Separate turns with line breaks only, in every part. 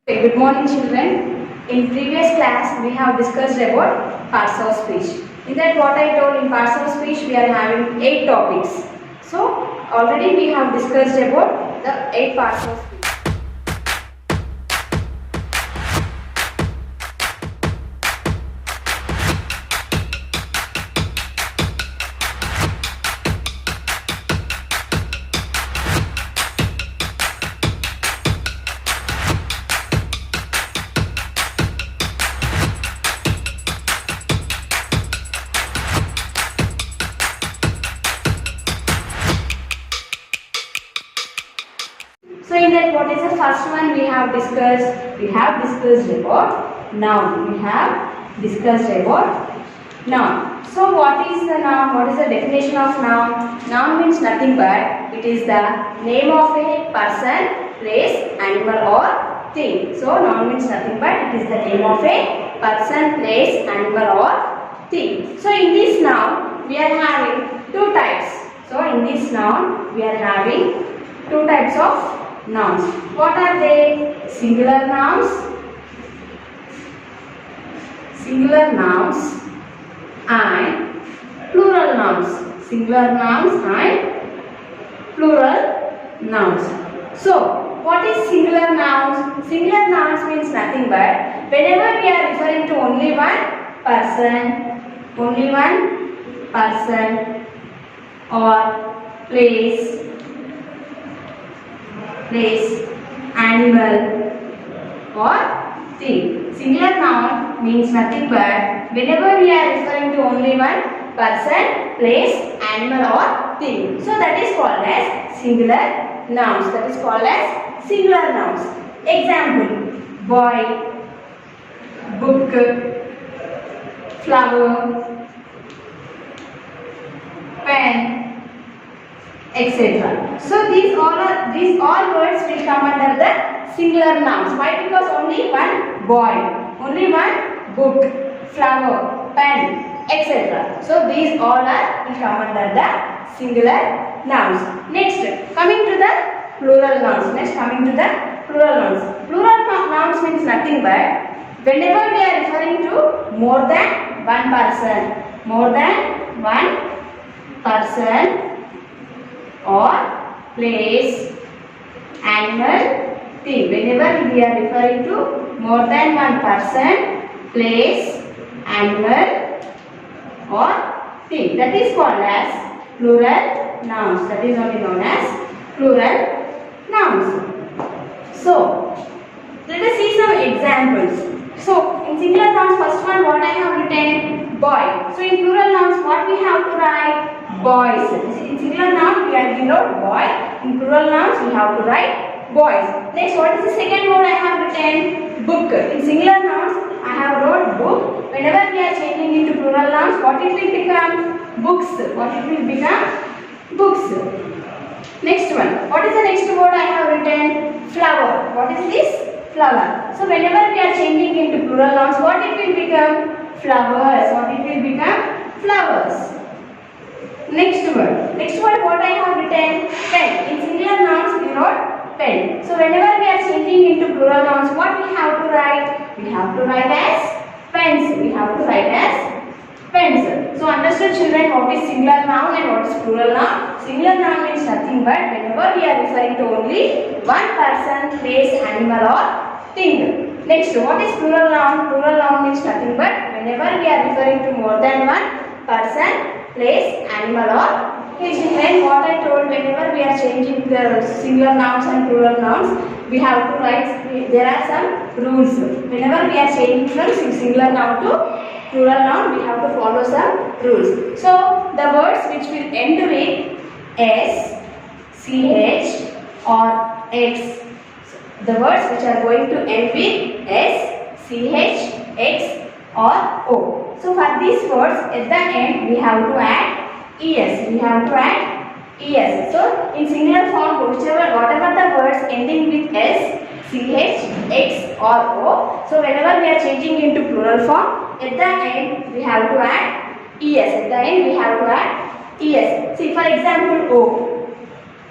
Okay, good morning children. In previous class we have discussed about parts of speech. In that what I told in parts of speech we are having 8 topics. So already we have discussed about the 8 parts of speech. So in that what is the first one we have discussed? We have discussed about noun. We have discussed about noun. So what is the noun? What is the definition of noun? Noun means nothing but it is the name of a person, place, animal or thing. So noun means nothing but it is the name of a person, place, animal or thing. So in this noun we are having two types. So in this noun we are having two types of nouns. What are they? Singular nouns and plural nouns. Singular nouns and plural nouns. So, what is singular nouns? Singular nouns means nothing but whenever we are referring to only one person or place, animal or thing. Singular noun means nothing but whenever we are referring to only one person, place, animal or thing. So that is called as singular nouns. That is called as singular nouns. Example: boy, book, flower, pen, etc. So these all words will come under the singular nouns. Why? Because only one boy, only one book, flower, pen, etc. So these all will come under the singular nouns. Next, coming to the plural nouns. Plural nouns means nothing but whenever we are referring to more than one person or place, animal, thing. Whenever we are referring to more than one person, place, animal or thing, that is called as plural nouns. That is only known as plural nouns. So let us see some examples. So in singular nouns, first one what I have written, boy. So in plural nouns what we have to write? Boys. In singular noun we are wrote boy. In plural nouns we have to write boys. Next, what is the second word I have written? Book. In singular nouns I have wrote book. Whenever we are changing into plural nouns, what it will become? Books. What it will become? Books. Next one. What is the next word I have written? Flower. What is this? Flower. So whenever we are changing into plural nouns, what it will become? Flowers. What it will become? Flowers. Next word what I have written? Pen. In singular nouns we wrote pen. So whenever we are changing into plural nouns, what we have to write? We have to write as pens. So understood children what is singular noun and what is plural noun? Singular noun means nothing but whenever we are referring to only one person, place, animal or thing. Next, what is plural noun? Plural noun means nothing but whenever we are referring to more than one person, place, animal or children. What I told, whenever we are changing the singular nouns and plural nouns, we have to write, there are some rules. Whenever we are changing from singular noun to plural noun, we have to follow some rules. So the words which will end with S, CH or X, the words which are going to end with S, CH, X or O. So for these words at the end we have to add ES. So in singular form whatever the words ending with S, CH, X or O. So whenever we are changing into plural form, at the end we have to add ES. See, for example, O.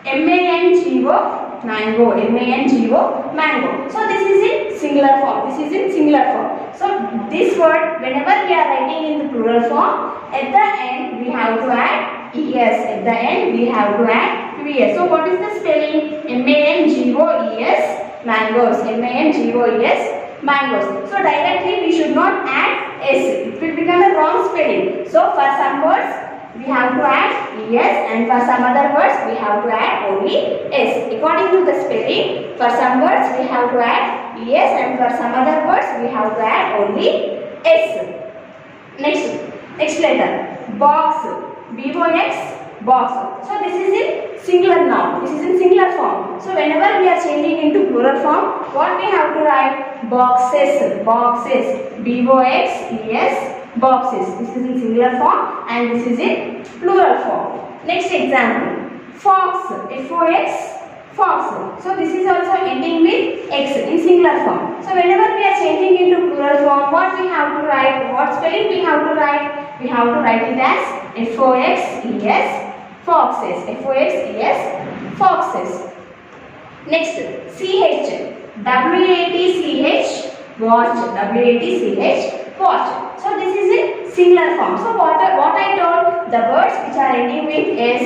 MANGO, mango. MANGO, mango. So this is in singular form. This is in singular form. So this word, whenever we are writing in the plural form, at the end we have to add es. At the end we have to add es. So what is the spelling? MANGOES, mangoes. MANGOES, mangoes. So directly we should not add s. It will become a wrong spelling. So for some words we have to add es, and for some other words we have to add only s. According to the spelling, for some words we have to add es, and for some other words we have to add only s. Next letter, box. BOX, box. So this is in singular noun. This is in singular form. So whenever we are changing into plural form, what we have to write? Boxes. Boxes. BOXES, boxes. This is in singular form and this is in plural form. Next example, fox. FOX, fox. So this is also ending with x in singular form. So whenever we are changing into plural form, what we have to write? What spelling we have to write? We have to write it as FOXES, foxes. FOXES, foxes. Next, CH. WATCH, watch. WATCH, watch. So this is in singular form. So what I told, the words which are ending with S,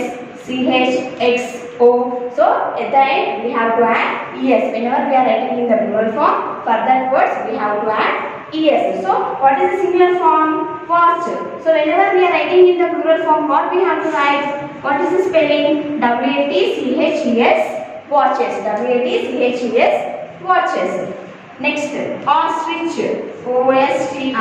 CH, X, O. So at the end we have to add ES. Whenever we are writing in the plural form, for that words we have to add ES. So what is the singular form? Watch. So whenever we are writing in the plural form, what we have to write? What is the spelling? WATCHES, watches. WATCHES, watches. Next, ostrich. OSTRICH.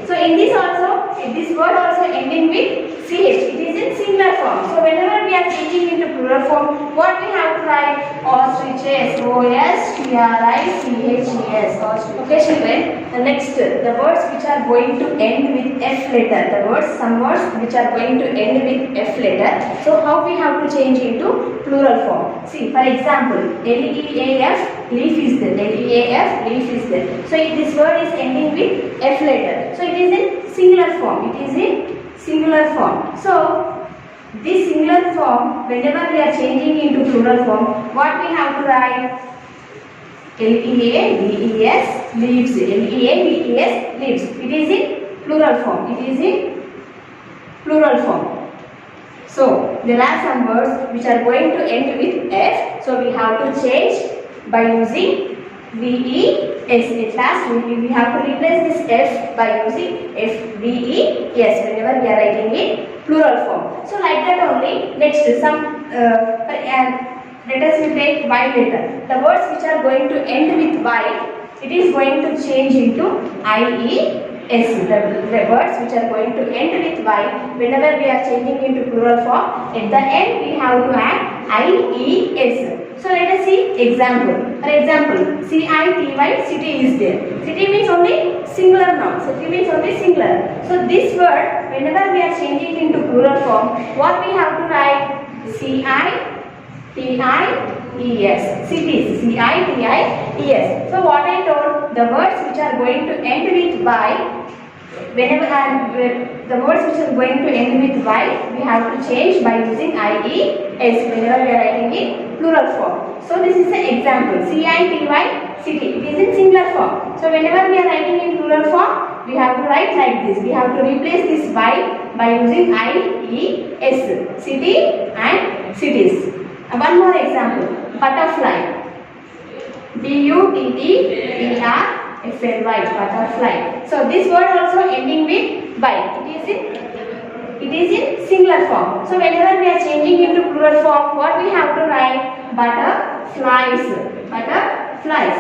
So in this also, this word also ending with CH. It is in singular form. So whenever we are changing into plural form, what we have to write? Ostriches. OSTRICHES. Okay, children. The next, the words which are going to end with F letter. Some words which are going to end with F letter. So how we have to change into plural form? See, for example, LEAF, leaf is there. LEAF, leaf is there. So this word is ending with F letter. So it is in singular form. So this singular form, whenever we are changing into plural form, what we have to write? LEAVES, leaves. LEAVES, leaves. It is in plural form. So there are some words which are going to end with F. So we have to change by using VES. At last we have to replace this F by using FVES whenever we are writing in plural form. So like that only. Next, let us take Y letter. The words which are going to end with Y, it is going to change into IES. The words which are going to end with Y, whenever we are changing into plural form, at the end we have to add IES. So let us see example. For example, CITY, city is there. City means only singular noun. City means only singular. So this word, whenever we are changing into plural form, what we have to write? CITIES. Cities. CITIES. So what I told, the words which are going to end with Y, whenever the words which are going to end with Y, we have to change by using IES whenever we are writing in plural form. So this is an example. CITY, city. It is in singular form. So whenever we are writing in plural form, we have to write like this. We have to replace this Y by using IES. City and cities. One more example. Butterfly. BUTTERFLY, butterfly. So this word also ending with Y. It is in singular form. So whenever we are changing into plural form, what we have to write? Butterflies. BUTTERFLIES.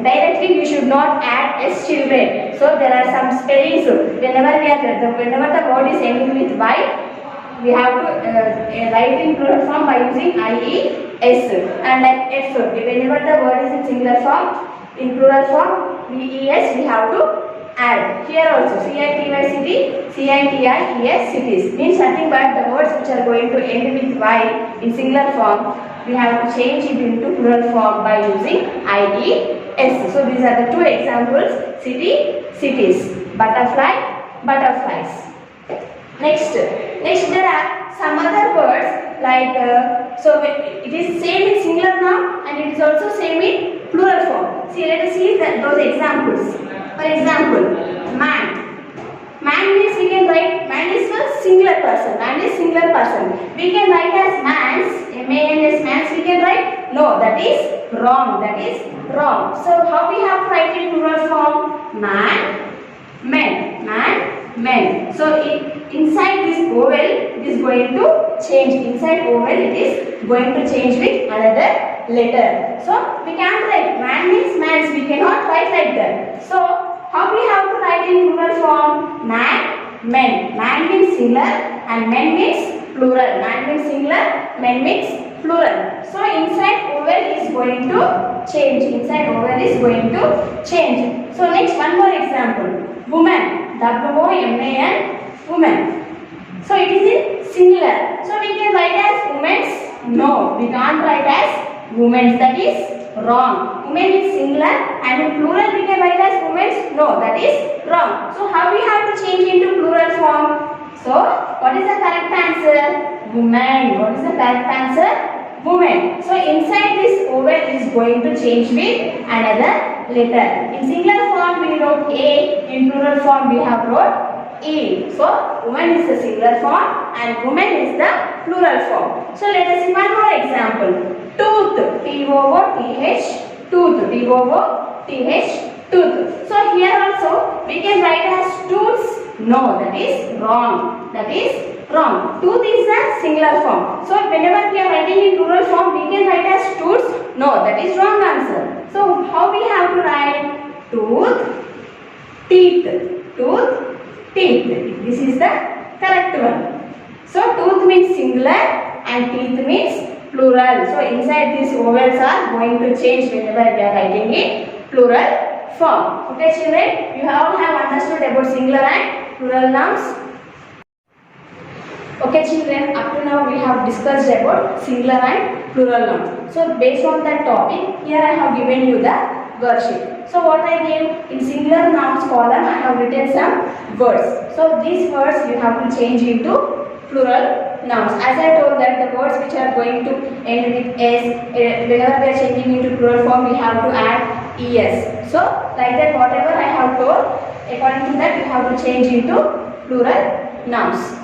Directly we should not add S, children. So there are some spellings. Whenever the word is ending with Y, we have to write in plural form by using IES. And like F, whenever the word is in singular form, in plural form, VES we have to add. Here also CITY, city, CITIES, cities. Means nothing but the words which are going to end with Y in singular form, we have to change it into plural form by using IES. So these are the two examples: city, cities; butterfly, butterflies. Next there are some other words like so it is same in singular noun and it is also same in plural form. See, let us see those examples. For example, man. Man means we can write, man is a singular person. Man is singular person. We can write as mans, M-A-N-S, mans we can write. No, that is wrong. That is wrong. So how we have to write in plural form? Man, men. Man, men. So inside this vowel it is going to change. Inside vowel it is going to change with another letter. So we can't write man means mans. We cannot write like that. So how we have to write in plural form? Man, men. Man means singular and men means plural. Man means singular, men means plural. So inside vowel is going to change. Inside vowel is going to change. So next one more example. Woman. W-O-M-A-N. Woman. So it is in singular. So we can write as women's. No, we can't write as women's. That is wrong. Women is singular and in plural we can write as women's. No, that is wrong. So how we have to change into plural form? So what is the correct answer? Woman. What is the correct answer? Woman. So inside this vowel is going to change with another letter. In singular form we wrote A. In plural form we have wrote E. So woman is the singular form and woman is the plural form. So let us see one more example. Tooth. T-O-O-T-H. Tooth. T-O-O-T-H. Tooth. So here also we can write as tooths. No, that is wrong. That is wrong. Tooth is a singular form. So whenever we are writing in plural form, we can write as tooths. No, that is wrong answer. So how we have to write? Tooth, teeth. Tooth, teeth. This is the correct one. So tooth means singular and teeth means plural. So inside these vowels are going to change whenever we are writing in plural form. Okay children, you all have understood about singular and plural nouns. Okay children, up to now we have discussed about singular and plural nouns. So based on that topic, here I have given you the worksheet. So what I did in singular nouns column, I have written some words. So these words you have to change into plural nouns. As I told that the words which are going to end with s, whenever we are changing into plural form, we have to add es. So like that, whatever I have told, according to that, you have to change into plural nouns.